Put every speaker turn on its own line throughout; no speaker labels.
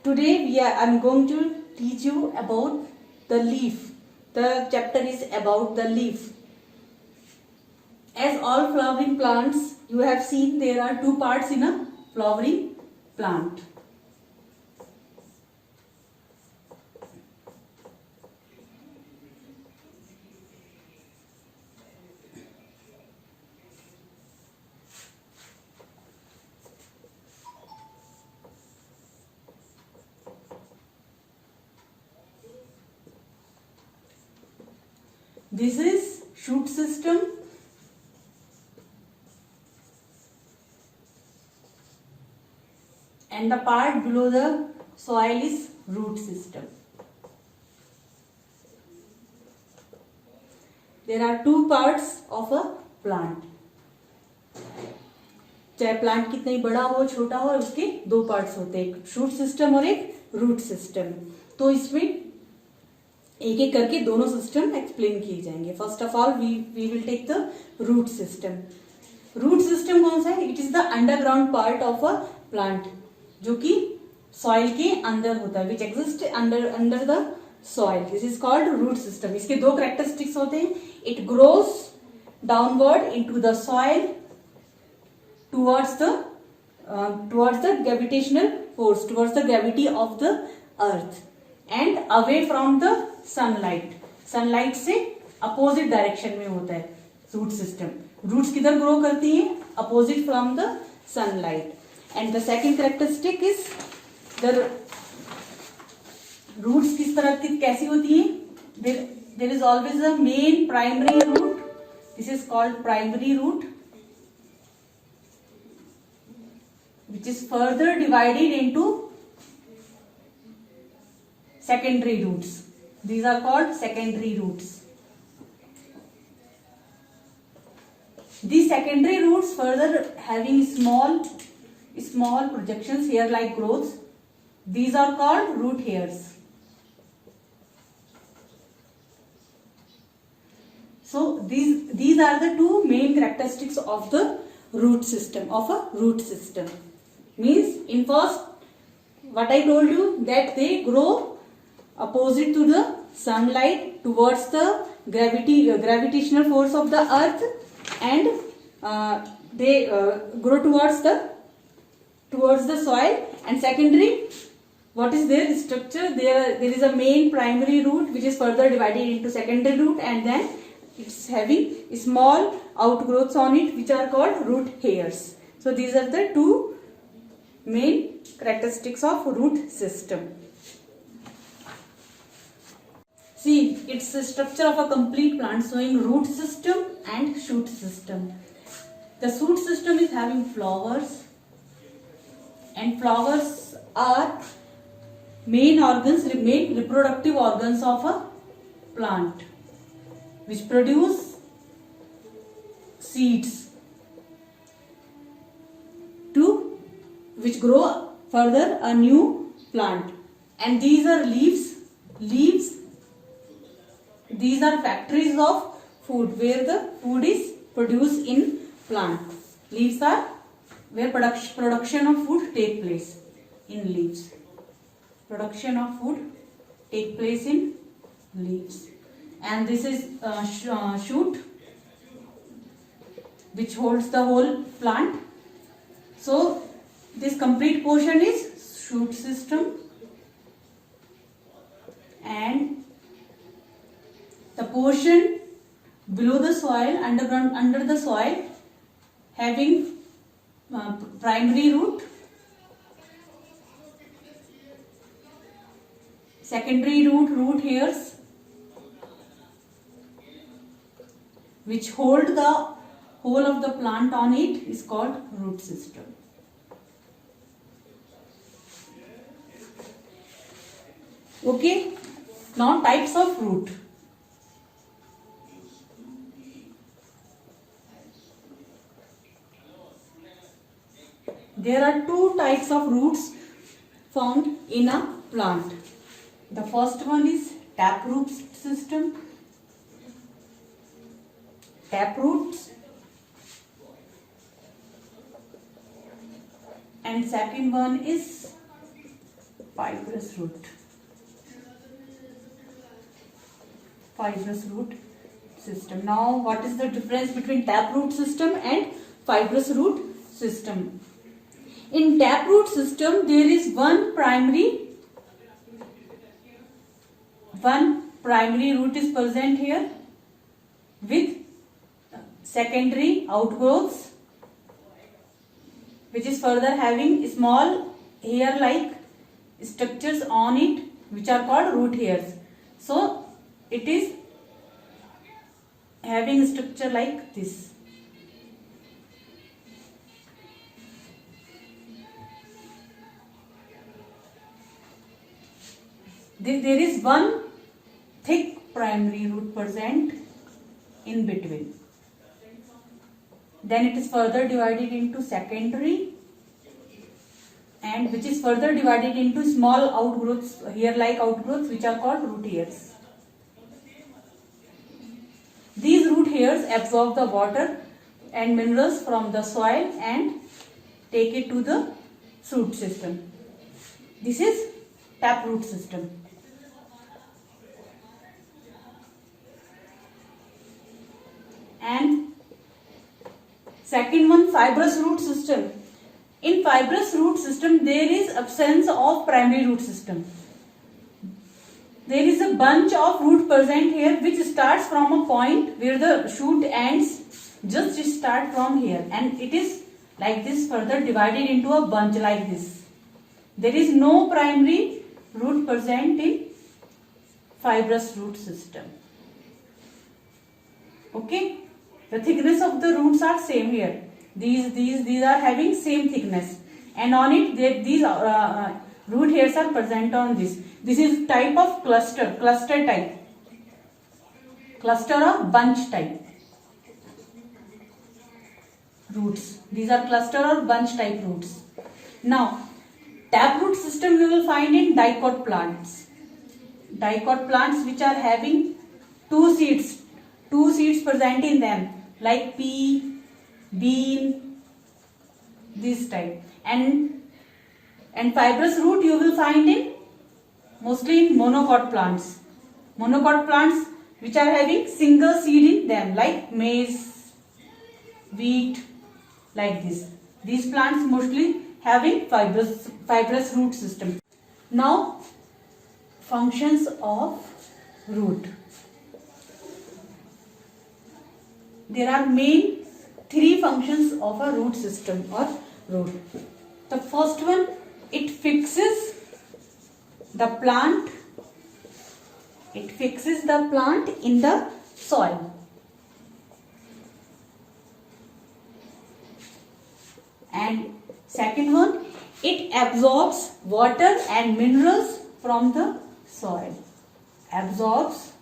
I'm going to teach you about the leaf. The chapter is about the leaf. As all flowering plants, you have seen there are two parts in a flowering plant. This is shoot system, and the part below the soil is root system. There are two parts of a plant. चाहे plant कितना ही बड़ा हो छोटा हो, उसके दो parts होते हैं, एक शूट सिस्टम और एक रूट सिस्टम. तो इसमें एक एक करके दोनों सिस्टम एक्सप्लेन किए जाएंगे. First of all we will take the root system. Root system कौन सा है? It is the underground part of a plant, जो कि सॉइल के अंदर होता है, which exist under the soil. This is called root system. इसके दो कैरेक्टरिस्टिक्स होते हैं. It grows downward into the soil towards the gravitational force, towards the gravity of the earth, and away from the sunlight. sunlight से opposite direction में होता है root system. roots किधर grow करती हैं? opposite from the sunlight. and the second characteristic is the roots किस तरह की कैसी होती हैं? there is always a main primary root. this is called primary root, which is further divided into secondary roots. These are called secondary roots. These secondary roots further having small projections, hair-like growths. These are called root hairs. So these are the two main characteristics of the root system, of a root system. Means in first, what I told you, that they grow opposite to the sunlight towards the gravitational force of the earth, and they grow towards the soil. And secondary, what is their structure? There is a main primary root which is further divided into secondary root, and then it's having small outgrowths on it which are called root hairs. So these are the two main characteristics of root system. See, it's the structure of a complete plant showing root system and shoot system. The shoot system is having flowers, and flowers are main reproductive organs of a plant, which produce seeds which grow further a new plant. And these are leaves. These are factories of food, where the food is produced in plant. Leaves are where production of food take place in leaves. Production of food take place in leaves. And this is shoot, which holds the whole plant. So this complete portion is shoot system, and the portion below the soil, under the soil, having primary root, secondary root hairs, which hold the whole of the plant on it, is called root system. Okay, now types of root. There are two types of roots found in a plant. The first one is taproot system. Taproots. And second one is fibrous root system. Now what is the difference between taproot system and fibrous root system? In taproot system there is one primary root is present here with secondary outgrowths, which is further having small hair like structures on it, which are called root hairs. So it is having a structure like this. There is one thick primary root present in between. Then it is further divided into secondary, and which is further divided into small outgrowths, hair-like outgrowths, which are called root hairs. These root hairs absorb the water and minerals from the soil and take it to the root system. This is taproot system. And second one, fibrous root system. In fibrous root system there is absence of primary root system. There is a bunch of root present here which starts from a point where the shoot ends, just start from here, and it is like this further divided into a bunch like this. There is no primary root present in fibrous root system. Okay, the thickness of the roots are same here. These are having same thickness, and on it these root hairs are present on this. This is type of cluster type, cluster or bunch type roots. These are cluster or bunch type roots. Now, taproot system we will find in dicot plants. Dicot plants which are having two seeds present in them, like pea, bean, this type. And fibrous root you will find in mostly in monocot plants. Monocot plants which are having single seed in them, like maize, wheat, like this. These plants mostly having fibrous root system. Now, functions of root. There are main three functions of a root system or root. The first one, it fixes the plant. It fixes the plant in the soil. And second one, it absorbs water and minerals from the soil. Absorbs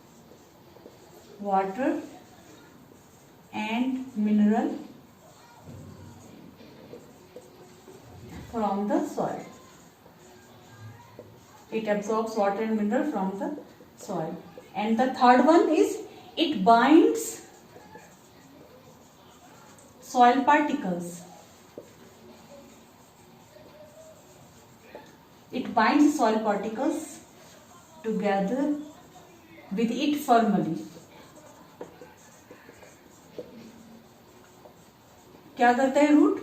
water and mineral from the soil. It absorbs water and mineral from the soil. And the third one is it binds soil particles. It binds soil particles together with it firmly. क्या करता है root?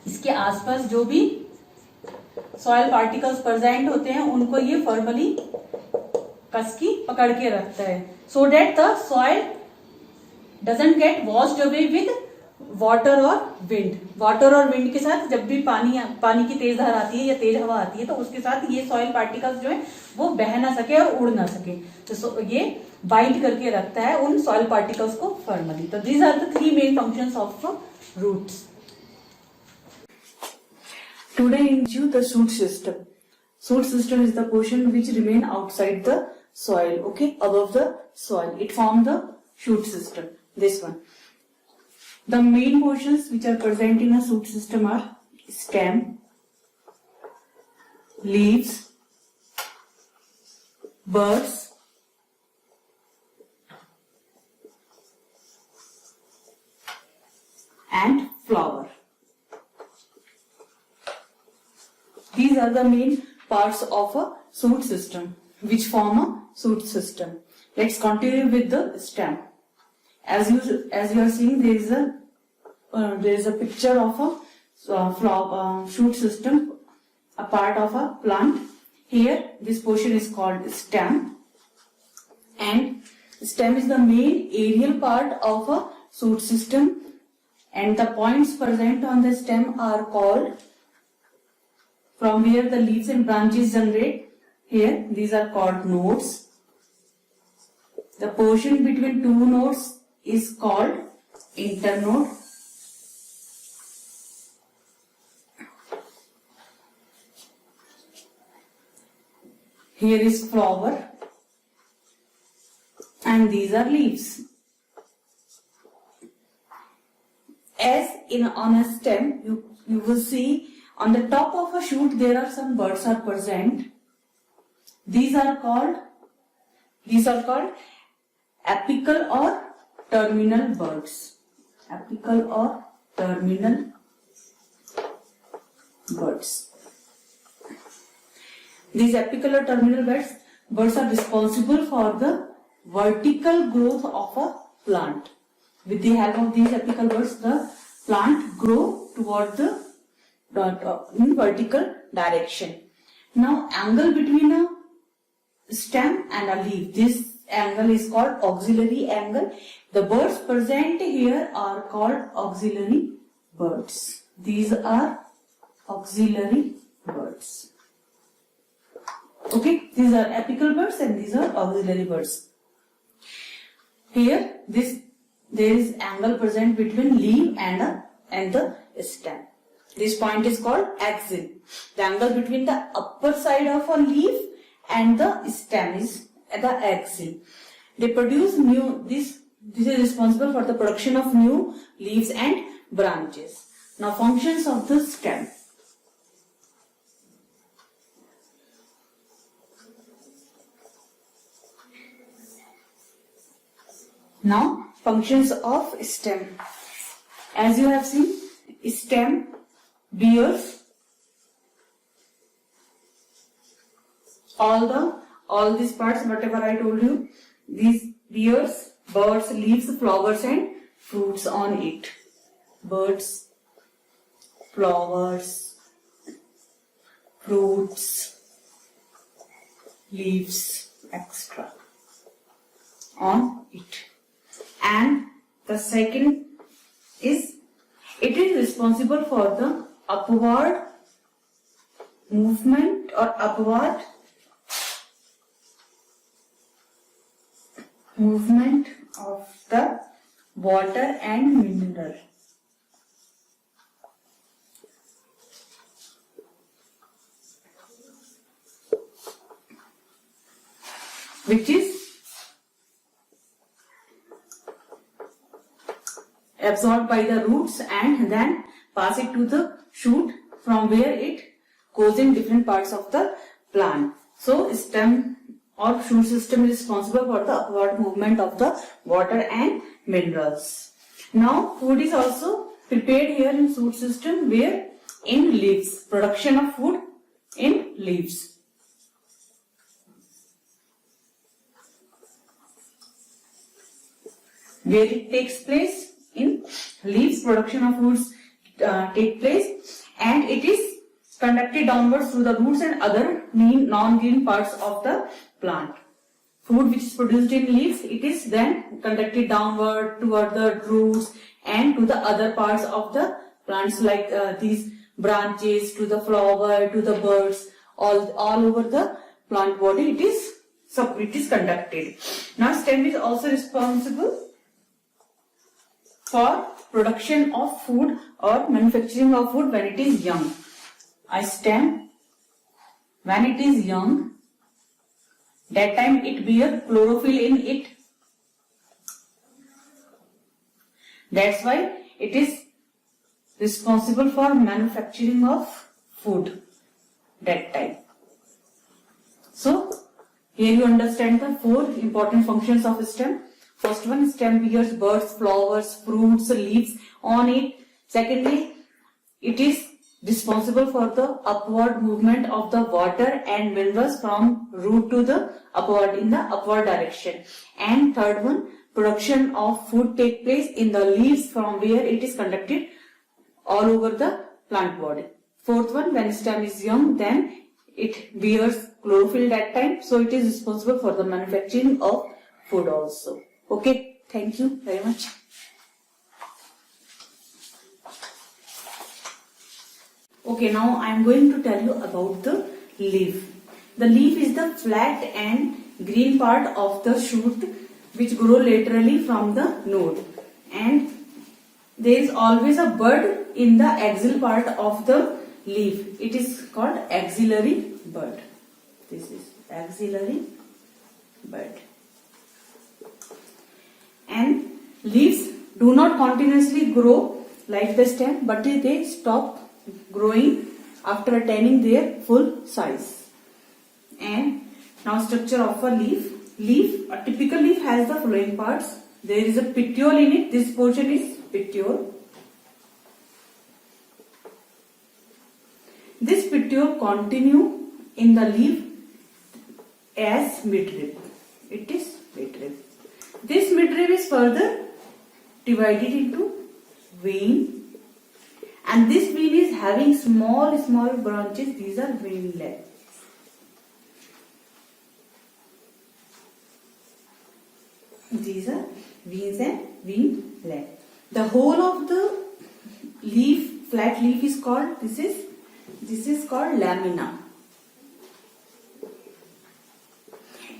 इसके आसपास जो भी soil particles present होते हैं उनको ये फॉर्मली कस की पकड़ के रखता है, so that the soil doesn't get washed away with water और विंड. वाटर और विंड के साथ जब भी पानी की तेज धार आती है या तेज हवा आती है तो उसके साथ ये सॉइल पार्टिकल्स जो है वो बह ना सके और उड़ ना सके, तो ये बाइंड करके रखता है उन सॉइल पार्टिकल्स को फर्मली. तो these are the three main functions of roots. Today in the shoot system. Shoot system is the portion which remain outside the soil, okay, above the soil. It forms the shoot system. This one. The main portions which are present in a shoot system are stem, leaves, buds, and flower. These are the main parts of a shoot system, which form a shoot system. Let's continue with the stem. As you are seeing, there is a picture of a shoot system, a part of a plant. Here, this portion is called stem, and stem is the main aerial part of a shoot system, and the points present on the stem are called from where the leaves and branches generate. Here, these are called nodes. The portion between two nodes is called internode. Here is flower, and these are leaves. As on a stem, you will see on the top of a shoot there are some buds are present. These are called apical or terminal buds. Apical or terminal buds. These apical or terminal buds are responsible for the vertical growth of a plant. With the help of these apical buds, the plant grow toward the in vertical direction. Now, angle between a stem and a leaf, this angle is called auxiliary angle. The buds present here are called auxiliary buds. These are auxiliary buds. Okay, these are apical buds and these are auxiliary buds. Here, there is angle present between leaf and the stem. This point is called axil. The angle between the upper side of a leaf and the stem is the axil. They produce new. This is responsible for the production of new leaves and branches. Now, functions of the stem. Now, functions of stem. As you have seen, stem bears all these parts, whatever I told you. These bears birds, leaves, flowers and fruits on it. Birds, flowers, fruits, leaves, etc. on it. And the second is, it is responsible for the upward movement or upward movement of the water and mineral. Which is absorbed by the roots and then pass it to the shoot, from where it goes in different parts of the plant. So, stem or shoot system is responsible for the upward movement of the water and minerals. Now, food is also prepared here in shoot system, where in leaves. Production of food in leaves. Where it takes place in leaves, production of foods take place, and it is conducted downwards through the roots and other non-green parts of the plant. Food which is produced in leaves, it is then conducted downward toward the roots and to the other parts of the plants, like these branches, to the flower, to the birds, all over the plant body it is conducted. Now, stem is also responsible for production of food or manufacturing of food when it is young. A stem, when it is young, that time it bears chlorophyll in it. That's why it is responsible for manufacturing of food that time. So, here you understand the 4 important functions of stem. First one, stem bears birds, flowers, fruits, leaves on it. Secondly, it is responsible for the upward movement of the water and minerals from root to the upward in the upward direction. And third one, production of food take place in the leaves from where it is conducted all over the plant body. Fourth one, when stem is young, then it bears chlorophyll that time, so it is responsible for the manufacturing of food also. Okay, thank you very much. Okay, now I am going to tell you about the leaf. The leaf is the flat and green part of the shoot which grow laterally from the node, and there is always a bud in the axial part of the leaf. It is called axillary bud. This is axillary bud. And leaves do not continuously grow like the stem, but they stop growing after attaining their full size. And now structure of a leaf. A typical leaf has the following parts. There is a petiole in it. This portion is petiole. This petiole continue in the leaf as midrib. It is midrib. This midrib is further divided into vein, and this vein is having small branches. These are veinlets. These are veins and veinlet. The whole of the leaf, flat leaf, is called, this is called lamina.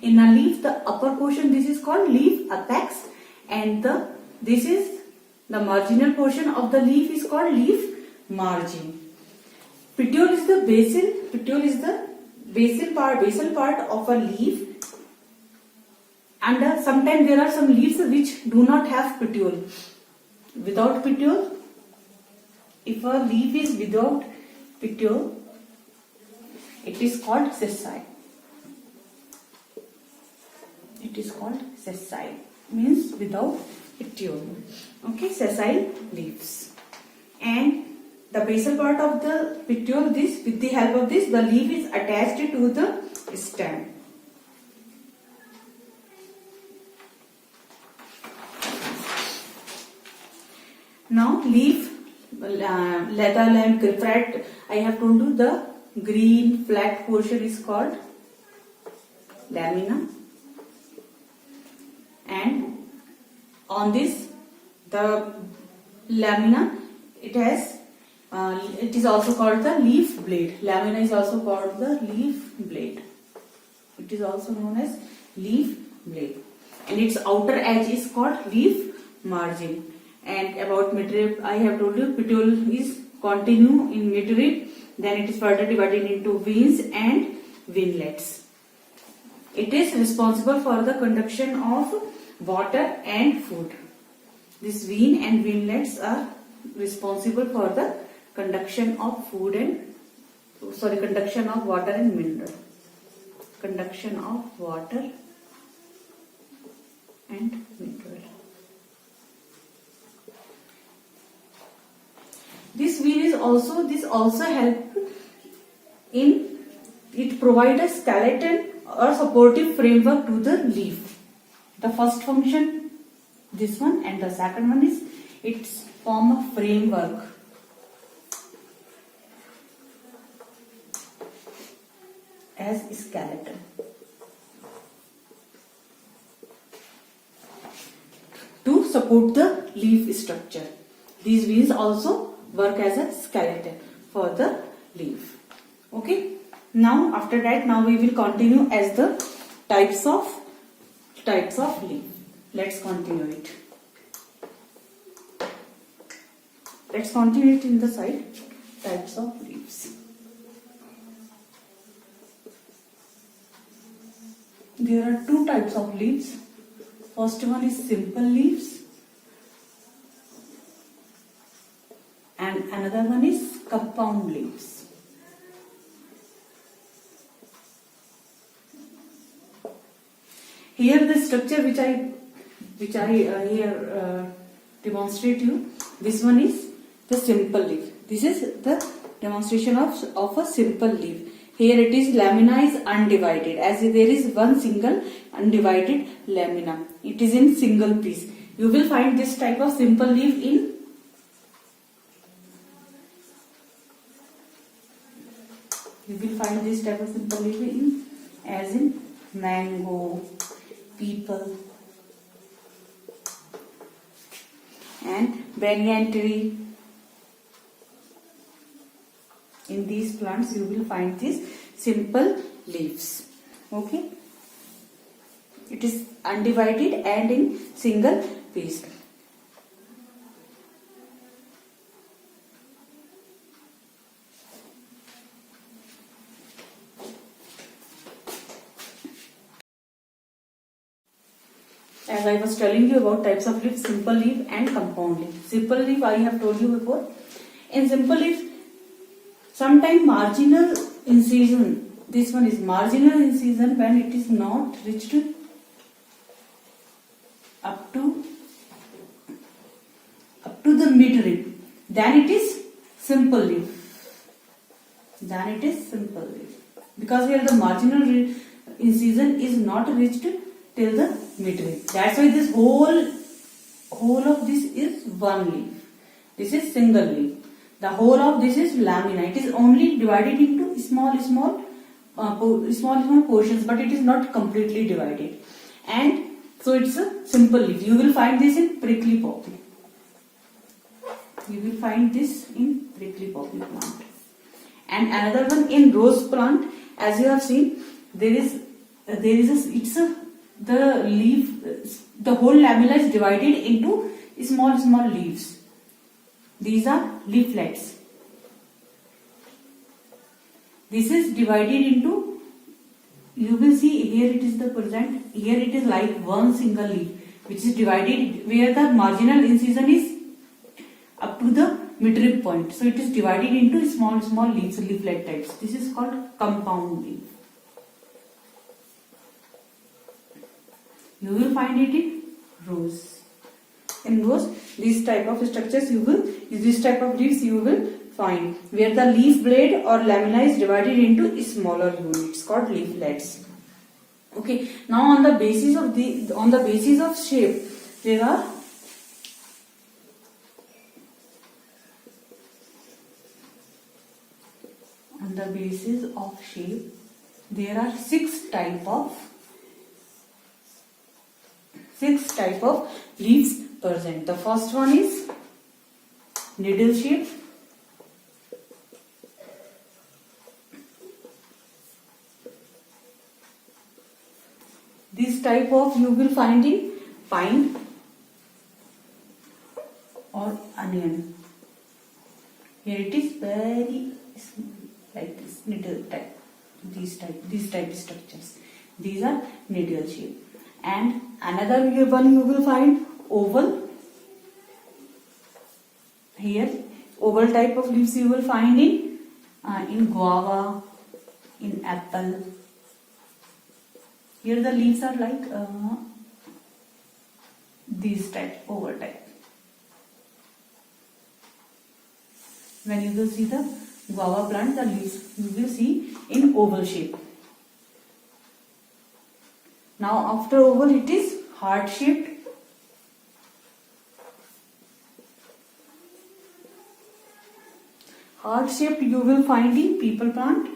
In a leaf, the upper portion, this is called leaf apex, and this is the marginal portion of the leaf is called leaf margin. Petiole is the basal part of a leaf, and sometimes there are some leaves which do not have petiole. Without petiole, if a leaf is without petiole, it is called sessile. It is called sessile, means without petiole. Okay, sessile leaves. And the basal part of the petiole, with the help of this, the leaf is attached to the stem. Now leaf, leather lamp, flat, I have told you the green flat portion is called lamina, and on this, the lamina, it is also called the leaf blade. Lamina is also called the leaf blade. It is also known as leaf blade, and its outer edge is called leaf margin. And about midrib, I have told you petiole is continue in midrib, then it is further divided into veins and veinlets. It is responsible for the conduction of water and food. This vein and veinlets are responsible for the conduction of water and mineral. Conduction of water and mineral. This also help in, it provides a skeleton or supportive framework to the leaf. The first function, this one, and the second one is its form a framework. As skeleton. To support the leaf structure. These veins also work as a skeleton for the leaf. Okay. Now after that, now we will continue as the types of leaf. Let's continue it. Let's continue it in the side. Types of leaves. There are two types of leaves. First one is simple leaves, and another one is compound leaves. Here the structure which I here demonstrate you. This one is the simple leaf. This is the demonstration of a simple leaf. Here it is lamina is undivided, as there is one single undivided lamina. It is in single piece. You will find this type of simple leaf in as in mango, peepal, and banyan tree. In these plants you will find these simple leaves. Okay, it is undivided and in single piece. As I was telling you about types of leaf, simple leaf and compound leaf. Simple leaf I have told you before. In simple leaf, sometimes marginal incision, this one is marginal incision when it is not reached up to the mid rib, then it is simple leaf. Because here the marginal incision is not reached till the mid rib. That's why this whole of this is one leaf. This is single leaf. The whole of this is lamina. It is only divided into small portions, but it is not completely divided. And so it's a simple leaf. You will find this in prickly poppy. Plant. And another one in rose plant. As you have seen, the whole lamina is divided into small leaves. These are leaflets. This is divided into, you will see here it is the present, here it is like one single leaf which is divided where the marginal incision is up to the midrib point. So it is divided into small leaves, leaflet types. This is called compound leaf. You will find it in rose. In rose, these type of structures this type of leaves you will find where the leaf blade or lamina is divided into smaller units called leaflets. Okay. Now on the basis of shape, there are six type of leaves present. The first one is needle shape. This type of you will find in pine or onion. Here it is very small, like this needle type. These type structures. These are needle shape. And another one you will find oval. Here oval type of leaves you will find in guava, in apple. Here the leaves are like these type, oval type. When you will see the guava plant, the leaves you will see in oval shape. Now after oval it is heart shaped. Heart shaped you will find in peepal plant.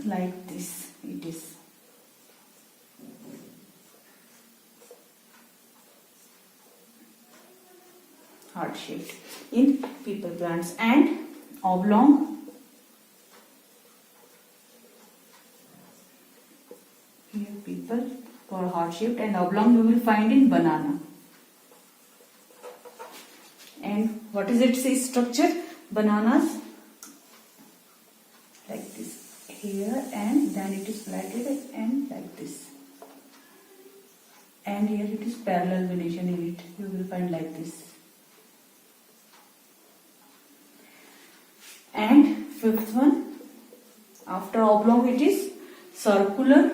Like this it is. Heart shaped in peepal plants. And oblong, here peepal for heart shaped, and oblong you will find in banana. And what is its structure? Bananas like this here, and then it is flatted and like this, and here it is parallel venation in it. You will find like this. And fifth one, after oblong it is circular.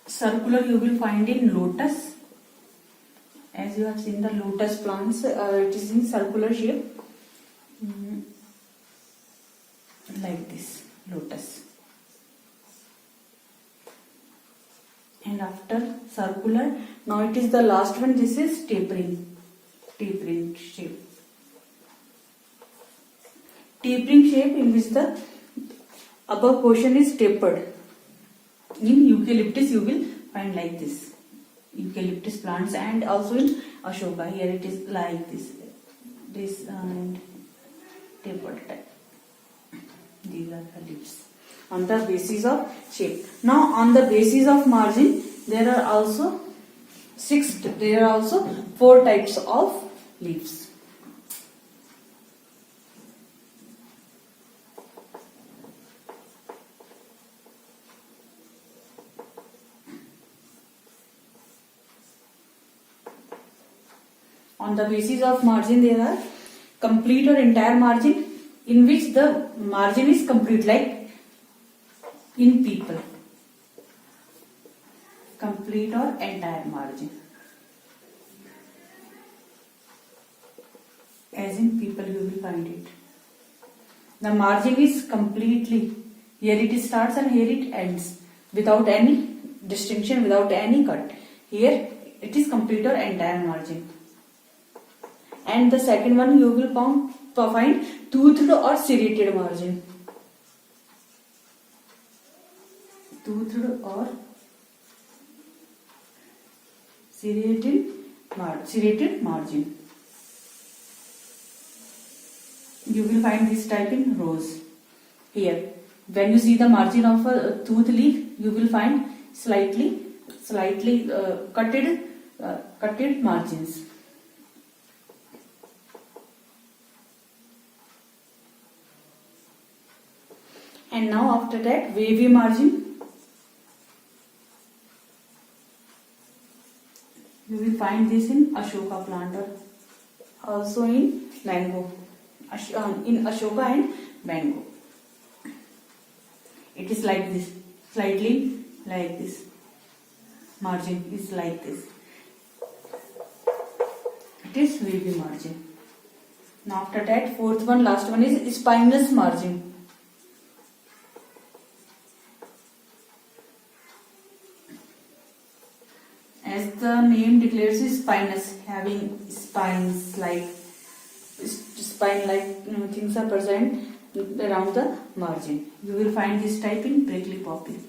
Circular you will find in lotus, as you have seen the lotus plants, it is in circular shape. Like this lotus, and after circular, now it is the last one. This is tapering shape. Tapering shape in which the upper portion is tapered. In eucalyptus you will find like this, eucalyptus plants, and also in ashoka. Here it is like this and tapered type. These are the leaves on the basis of shape. Now on the basis of margin, there are also 4 types of leaves. On the basis of margin, there are complete or entire margin, in which the margin is complete, like in people. Complete or entire margin. As in people you will find it. The margin is completely, here it starts and here it ends, without any distinction, without any cut. Here it is complete or entire margin. And the second one you will find toothed or serrated margin. Toothed or serrated margin. You will find this type in rows. Here, when you see the margin of a tooth leaf, you will find slightly cutted margins. And now after that, wavy margin. You will find this in ashoka plant or also in mango. In ashoka and mango. It is like this, slightly like this. Margin is like this. It is wavy margin. Now after that, fourth one, last one is spinous margin. As the name declares, is spinous, having spines like spine-like things are present around the margin. You will find this type in prickly poppy.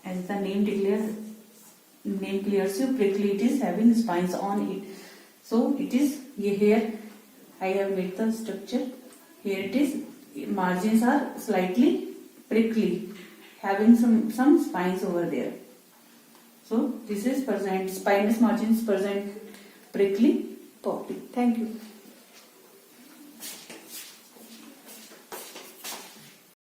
As the name clears you, prickly, it is having spines on it. So it is here. I have made the structure. Here it is. Margins are slightly prickly, having some spines over there. So this is present, spinous margins present prickly poppy. Thank you.